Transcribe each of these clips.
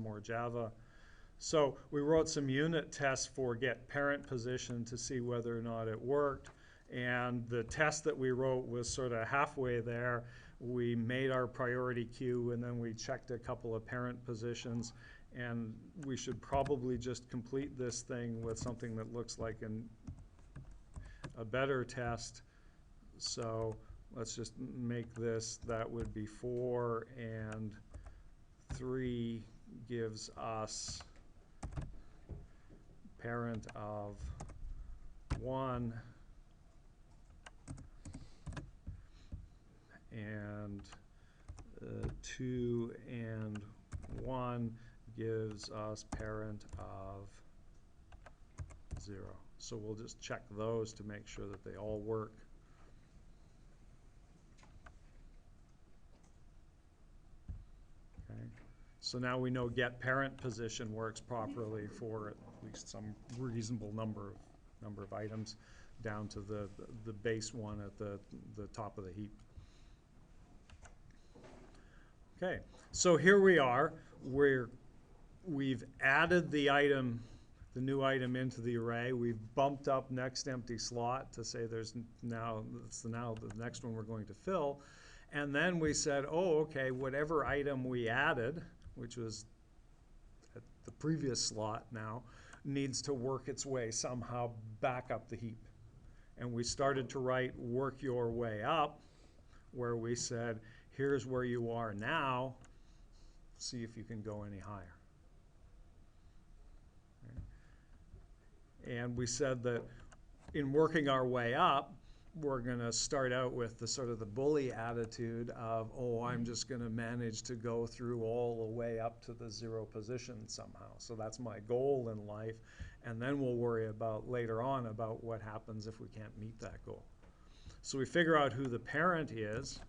more Java. So we wrote some unit tests for get parent position to see whether or not it worked. And the test that we wrote was sort of halfway there. We made our priority queue and then we checked a couple of parent positions. And we should probably just complete this thing with something that looks like a better test. So let's just make this, that would be 4, and 3 gives us parent of 1, and 2 and 1 gives us parent of 0. So we'll just check those to make sure that they all work. Okay. So now we know get parent position works properly for at least some reasonable number of items down to the base one at the top of the heap. Okay, so here we are. We've added the item, the new item into the array. We've bumped up next empty slot to say it's now the next one we're going to fill. And then we said, oh, okay, whatever item we added, which was at the previous slot now, needs to work its way somehow back up the heap. And we started to write work your way up, where we said, here's where you are now, see if you can go any higher. And we said that in working our way up, we're going to start out with the sort of the bully attitude of, oh, I'm just going to manage to go through all the way up to the 0 position somehow. So that's my goal in life. And then we'll worry about later on about what happens if we can't meet that goal. So we figure out who the parent is.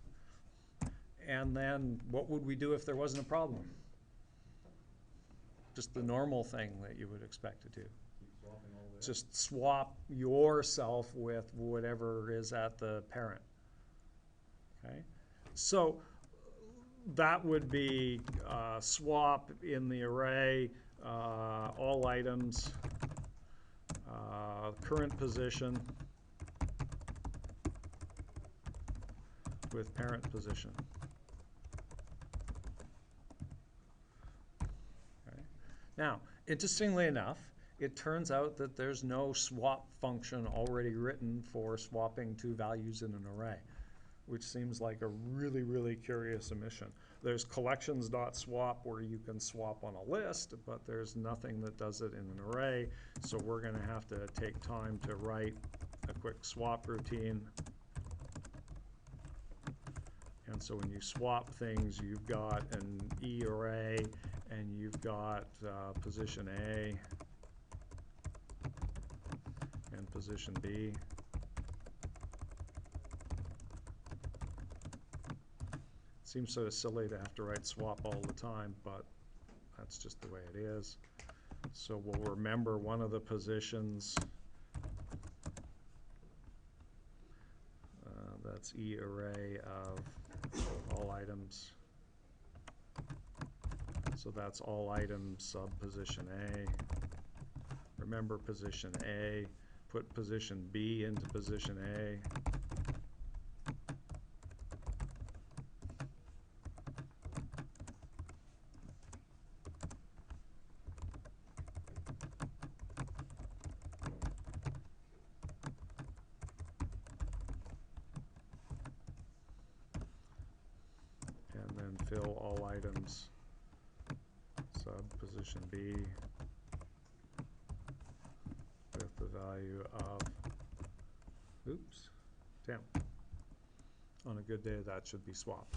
And then what would we do if there wasn't a problem? Just the normal thing that you would expect to do. Just swap yourself with whatever is at the parent. Okay, so that would be swap in the array, all items, current position with parent position. Okay. Now, interestingly enough, it turns out that there's no swap function already written for swapping 2 values in an array, which seems like a really, really curious omission. There's collections.swap where you can swap on a list, but there's nothing that does it in an array, so we're going to have to take time to write a quick swap routine. And so when you swap things, you've got an E array, and you've got position A, and position B. Seems sort of silly to have to write swap all the time, but that's just the way it is. So we'll remember one of the positions. That's E array of all items. So that's all items sub position A. Remember position A. Put position B into position A. And then fill all items sub position B with the value of, oops, 10. On a good day, that should be swapped.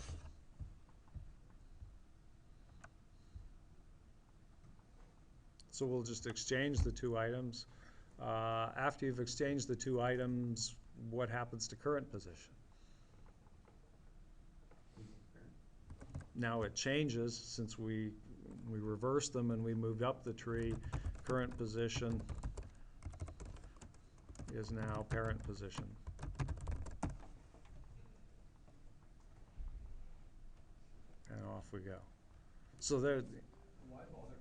So we'll just exchange the 2 items. After you've exchanged the 2 items, what happens to current position? Now it changes since we reversed them and we moved up the tree. Current position is now parent position. And off we go. So there. Why bother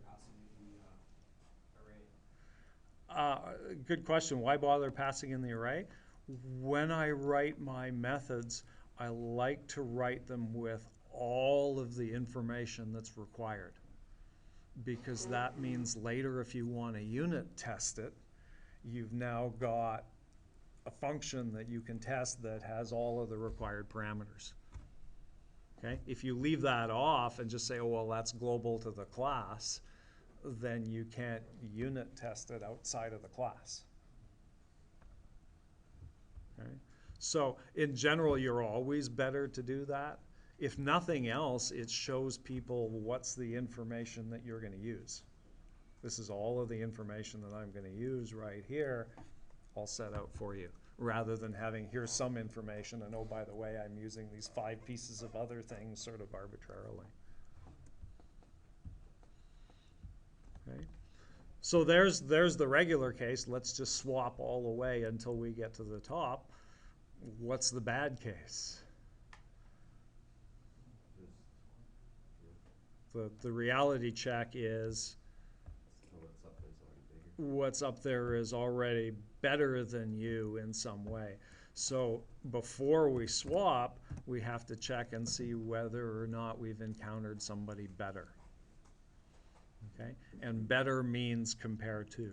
Good question. Why bother passing in the array? When I write my methods, I like to write them with all of the information that's required. Because that means later if you want to unit test it, you've now got a function that you can test that has all of the required parameters. Okay? If you leave that off and just say, oh, well, that's global to the class, then you can't unit test it outside of the class. Okay? So in general, you're always better to do that. If nothing else, it shows people what's the information that you're going to use. This is all of the information that I'm going to use right here, all set out for you, rather than having here's some information and oh, by the way, I'm using these 5 pieces of other things sort of arbitrarily. Okay. So there's the regular case. Let's just swap all the way until we get to the top. What's the bad case? The reality check is what's up there is already better than you in some way. So before we swap, we have to check and see whether or not we've encountered somebody better. Okay? And better means compare to.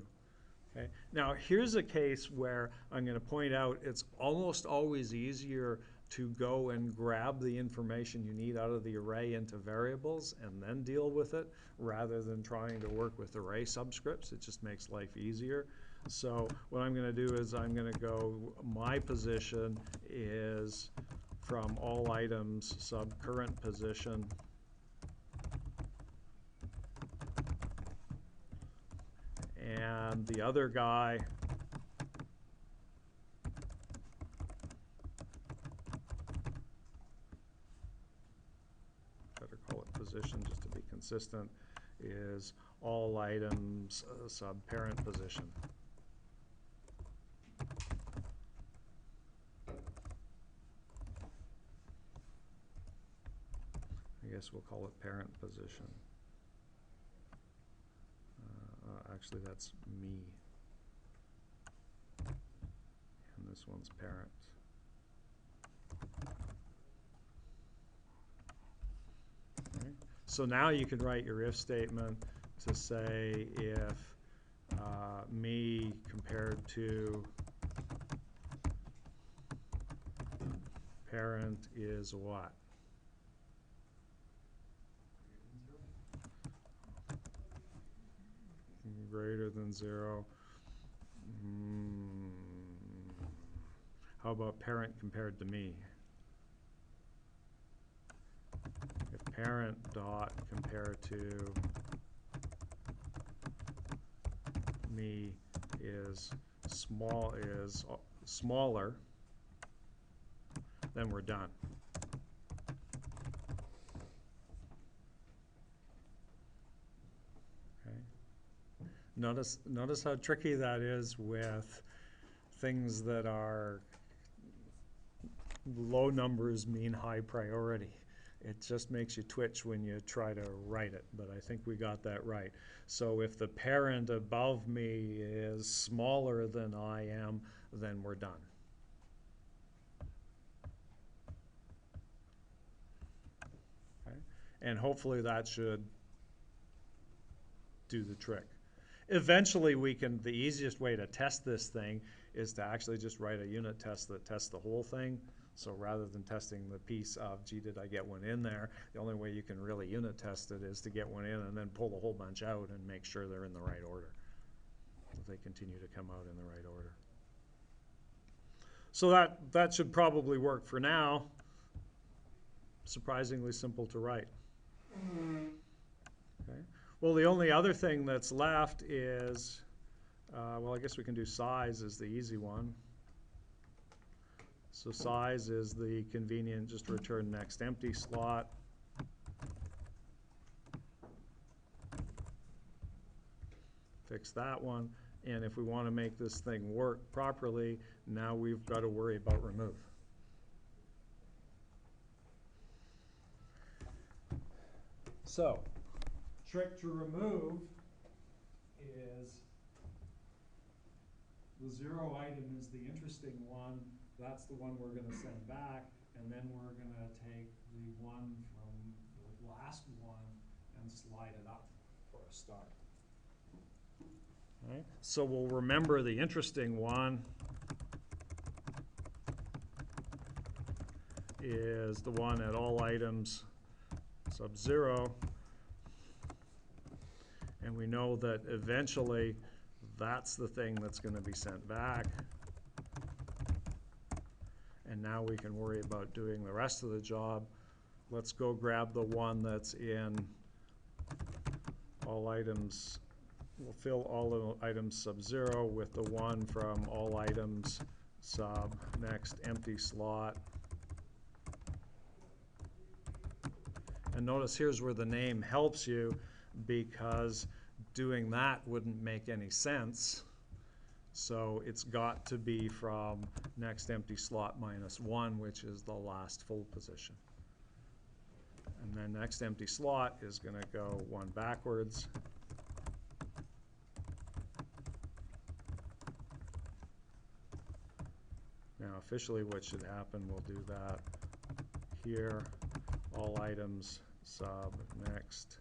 Okay? Now here's a case where I'm going to point out it's almost always easier to go and grab the information you need out of the array into variables and then deal with it rather than trying to work with array subscripts. It just makes life easier. So what I'm going to do is I'm going to go, my position is from all items sub current position and the other guy position, just to be consistent, is all items sub parent position. I guess we'll call it parent position. Actually, that's me. And this one's parent. So now you can write your if statement to say if me compared to parent is what? Greater than 0. How about parent compared to me? If parent dot compare to me is smaller, then we're done. Okay. Notice how tricky that is with things that are low numbers mean high priority. It just makes you twitch when you try to write it, but I think we got that right. So if the parent above me is smaller than I am, then we're done. Okay? And hopefully that should do the trick. Eventually we can, the easiest way to test this thing is to actually just write a unit test that tests the whole thing. So rather than testing the piece of, gee, did I get one in there, the only way you can really unit test it is to get one in and then pull a whole bunch out and make sure they're in the right order. That they continue to come out in the right order. So that should probably work for now. Surprisingly simple to write. Okay. Well, the only other thing that's left is, well, I guess we can do size as the easy one. So size is the convenient, just return next empty slot. Fix that one. And if we want to make this thing work properly, now we've got to worry about remove. So, trick to remove is the 0 item is the interesting one. That's the one we're gonna send back, and then we're gonna take the one from the last one and slide it up for a start. Right? So we'll remember the interesting one is the one at all items sub 0. And we know that eventually that's the thing that's going to be sent back. And now we can worry about doing the rest of the job. Let's go grab the one that's in all items. We'll fill all the items sub 0 with the one from all items sub next empty slot. And notice here's where the name helps you, because doing that wouldn't make any sense. So it's got to be from next empty slot minus 1, which is the last full position. And then next empty slot is going to go 1 backwards. Now officially what should happen, we'll do that here. All items sub next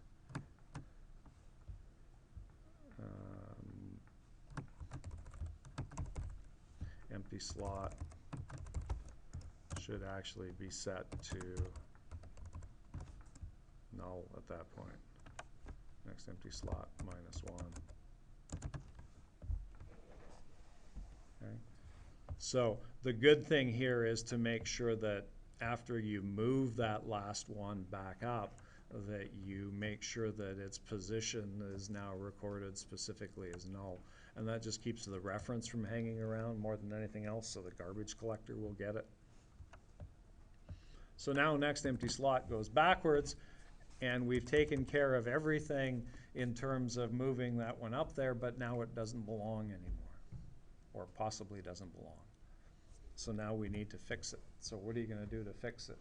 empty slot should actually be set to null at that point. Next empty slot minus 1. Okay. So the good thing here is to make sure that after you move that last one back up, that you make sure that its position is now recorded specifically as null. And that just keeps the reference from hanging around more than anything else, so the garbage collector will get it. So now next empty slot goes backwards, and we've taken care of everything in terms of moving that one up there, but now it doesn't belong anymore, or possibly doesn't belong. So now we need to fix it. So what are you going to do to fix it?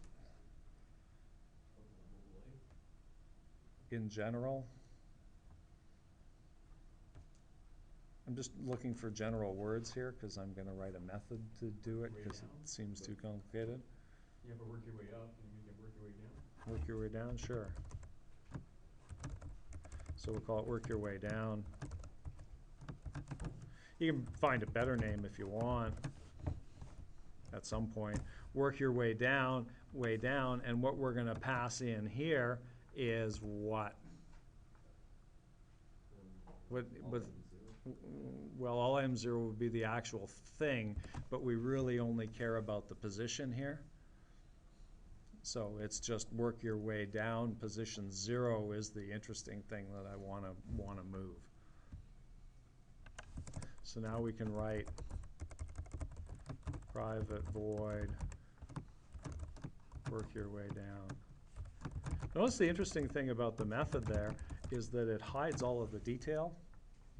In general, I'm just looking for general words here because I'm going to write a method to do it because it seems too complicated. Yeah, but work your way up and you can work your way down. Work your way down, sure. So we'll call it work your way down. You can find a better name if you want at some point. Work your way down, and what we're going to pass in here is what? Well, all M0 would be the actual thing, but we really only care about the position here. So it's just work your way down. Position 0 is the interesting thing that I want to move. So now we can write private void work your way down. Notice the interesting thing about the method there is that it hides all of the detail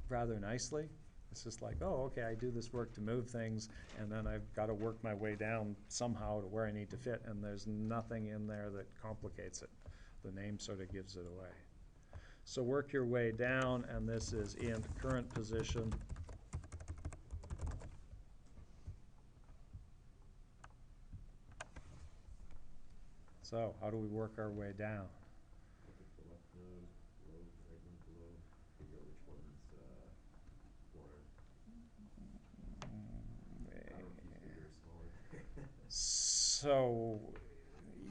rather nicely. It's just like, oh, okay, I do this work to move things, and then I've got to work my way down somehow to where I need to fit, and there's nothing in there that complicates it. The name sort of gives it away. So work your way down, and this is int current position. So how do we work our way down? So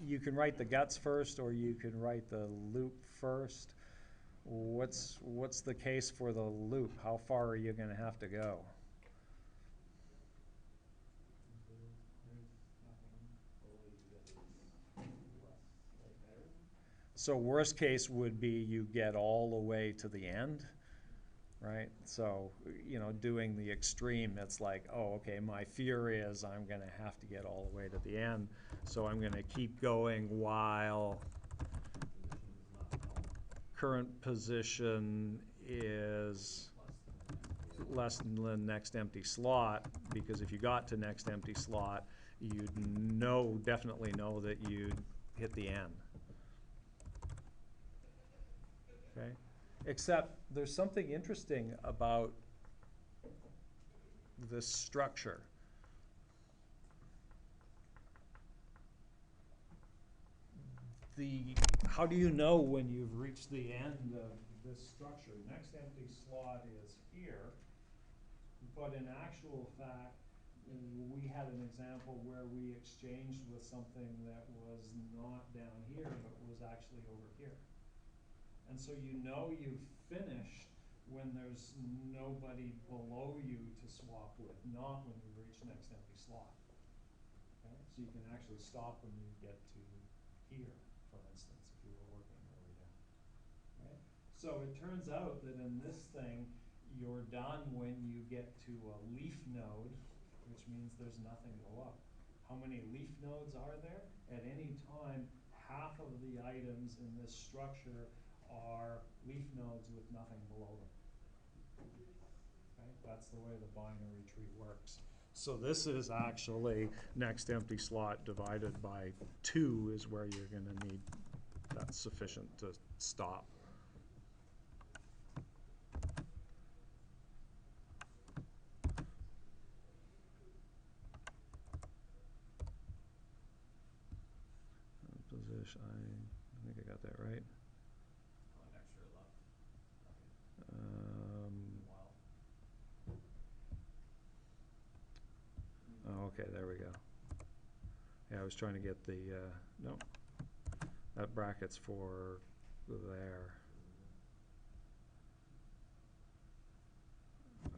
you can write the guts first, or you can write the loop first. What's the case for the loop? How far are you going to have to go? So worst case would be you get all the way to the end, right? So, you know, doing the extreme, it's like, oh, okay, my fear is I'm going to have to get all the way to the end. So I'm going to keep going while current position is less than the next empty slot, because if you got to next empty slot, you'd definitely know that you'd hit the end. Okay? Except there's something interesting about this structure. How do you know when you've reached the end of this structure? Next empty slot is here, but in actual fact, we had an example where we exchanged with something that was not down here, but was actually over here. And so you know you've finished when there's nobody below you to swap with, not when you reach next empty slot. Okay? So you can actually stop when you get to here, for instance, if you were working your way down. Right? So it turns out that in this thing, you're done when you get to a leaf node, which means there's nothing below. How many leaf nodes are there? At any time, half of the items in this structure are leaf nodes with nothing below them. Okay? That's the way the binary tree works. So this is actually next empty slot divided by 2 is where you're going to need, that's sufficient to stop. Position, I think I got that right. Extra left. Oh, okay, there we go. Yeah, I was trying to get the, no, that bracket's for there.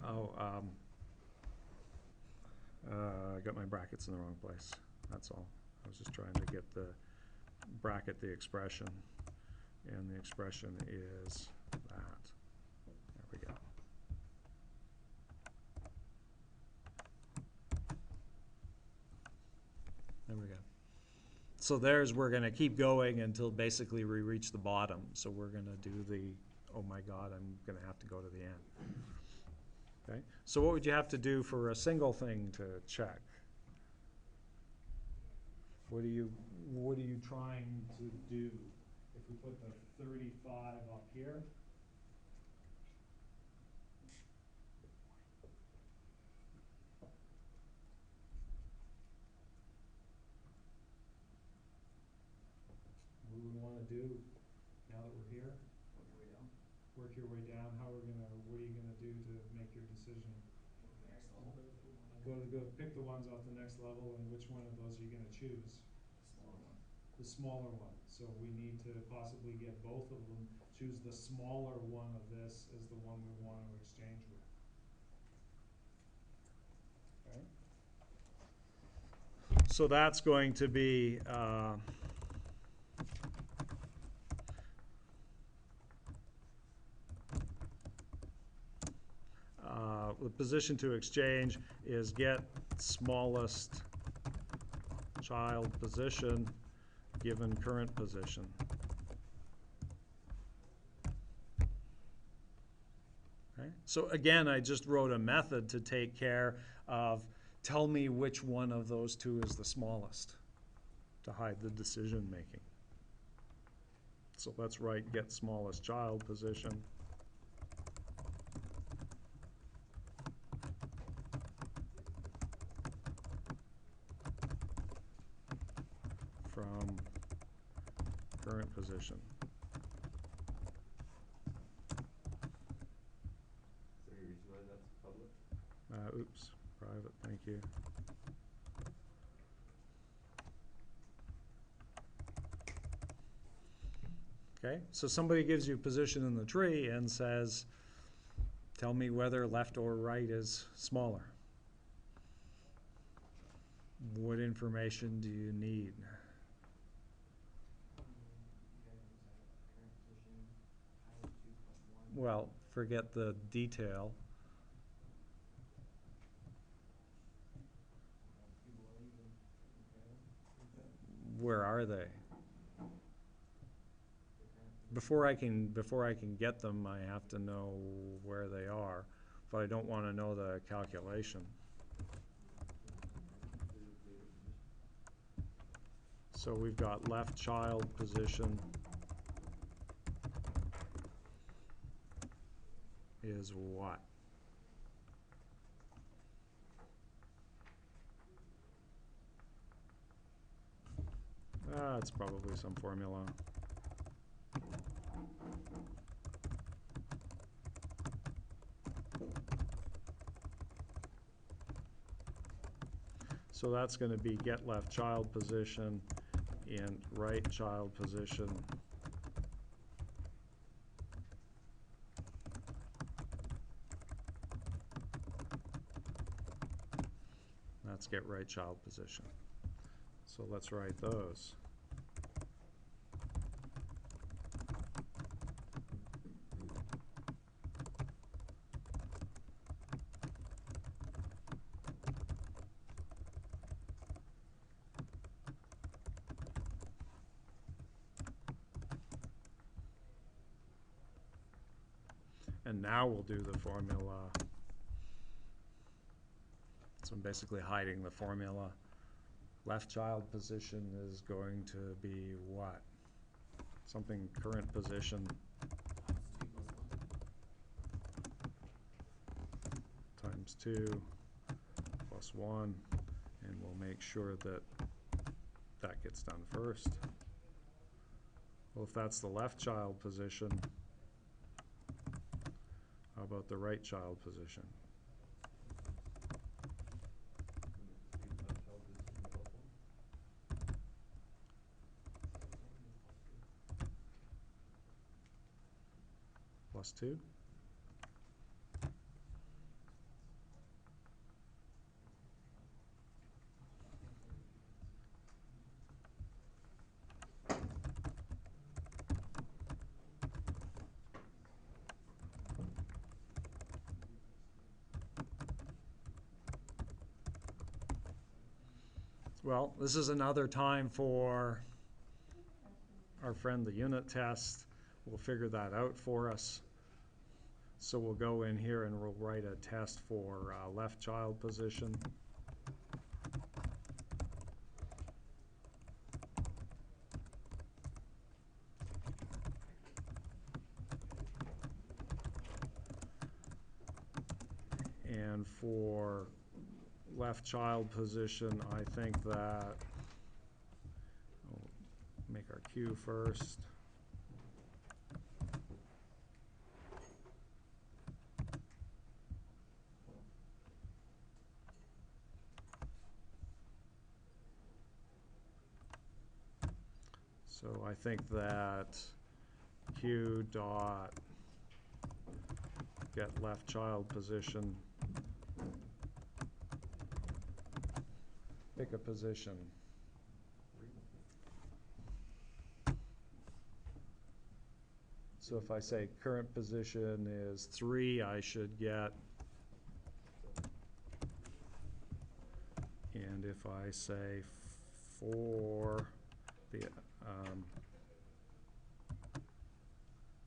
Oh, I got my brackets in the wrong place, that's all. I was just trying to get the bracket the expression, and the expression is that. There we go. There we go. So there's, we're going to keep going until basically we reach the bottom. So we're going to do the, oh my God, I'm going to have to go to the end. Okay. So what would you have to do for a single thing to check? What are you trying to do? If we put the 35 up here, what do we want to do now that we're here? Work your way down. Work your way down. What are you gonna do to make your decision? Next level. Go pick the ones off the next level, and which one of those are you gonna choose? Smaller one. The smaller one. So we need to possibly get both of them. Choose the smaller one of this as the one we want to exchange with. Okay. So that's going to be the position to exchange is get smallest child position given current position. Okay. So again, I just wrote a method to take care of tell me which one of those two is the smallest to hide the decision making. So let's write get smallest child position. From current position. So you reason why that's public? Oops, private, thank you. Okay, so somebody gives you a position in the tree and says, tell me whether left or right is smaller. What information do you need? Well, forget the detail. Where are they? Before I can get them, I have to know where they are, but I don't want to know the calculation. So we've got left child position is what? It's probably some formula. So that's going to be get left child position and right child position. Let's get right child position. So let's write those. And now we'll do the formula. So I'm basically hiding the formula. Left child position is going to be what? Something current position times 2 plus 1, and we'll make sure that that gets done first. Well, if that's the left child position, how about the right child position? Plus 2? Well, this is another time for our friend the unit test. We'll figure that out for us. So we'll go in here and we'll write a test for left child position. And for left child position, I think that we'll make our Q first. So I think that Q dot get left child position, pick a position. So if I say current position is 3, I should get, and if I say 4, the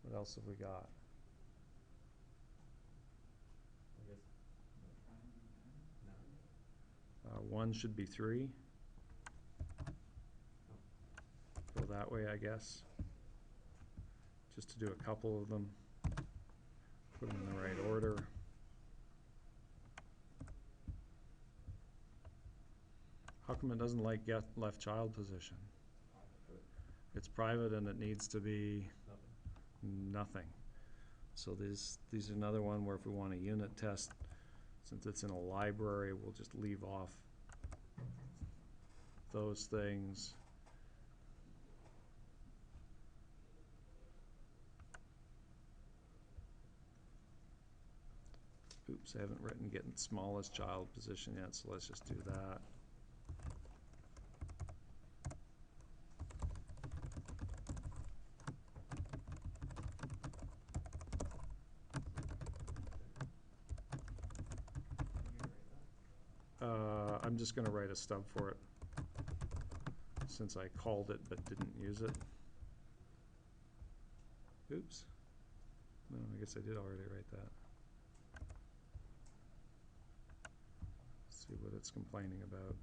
what else have we got? 1 should be 3. Go that way, I guess. Just to do a couple of them. Put them in the right order. How come it doesn't like get left child position? It's private and it needs to be nothing. So these are another one where if we want a unit test, since it's in a library, we'll just leave off those things. Oops, I haven't written getting smallest child position yet, so let's just do that. I'm just going to write a stub for it since I called it but didn't use it. Oops. No, I guess I did already write that. Let's see what it's complaining about.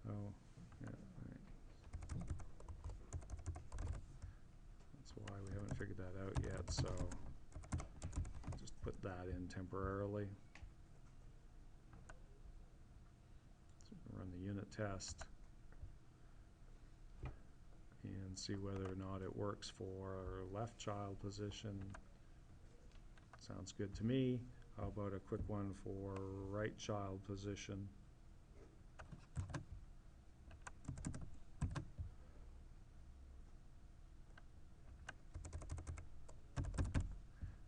Oh, yeah, all right. That's why we haven't figured that out yet, so just put that in temporarily. So we run the unit test. and see whether or not it works for left child position. Sounds good to me. How about a quick one for right child position?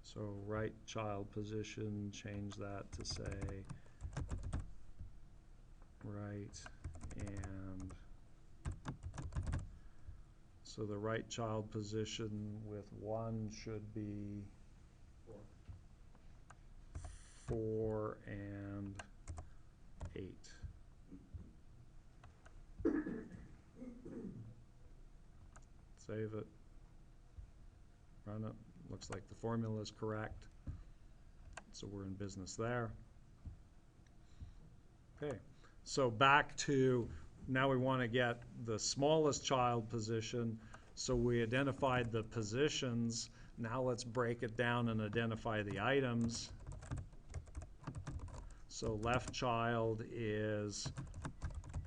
So right child position, change that to say right and so the right child position with 1 should be 4 and 8. Save it. Run it. Looks like the formula is correct. So we're in business there. Okay. So back to, now we want to get the smallest child position. So we identified the positions. Now let's break it down and identify the items. So left child is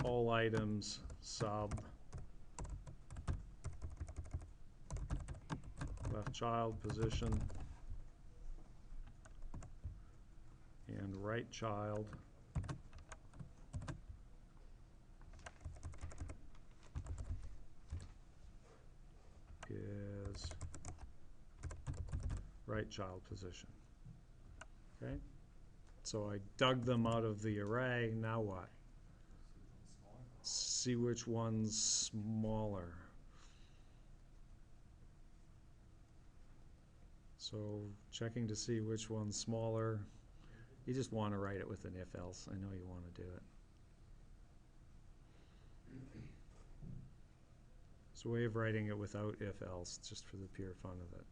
all items sub left child position, and right child is right child position. Okay? So I dug them out of the array. Now what? See which one's smaller. So checking to see which one's smaller. You just want to write it with an if-else. I know you want to do it. It's a way of writing it without if-else, just for the pure fun of it.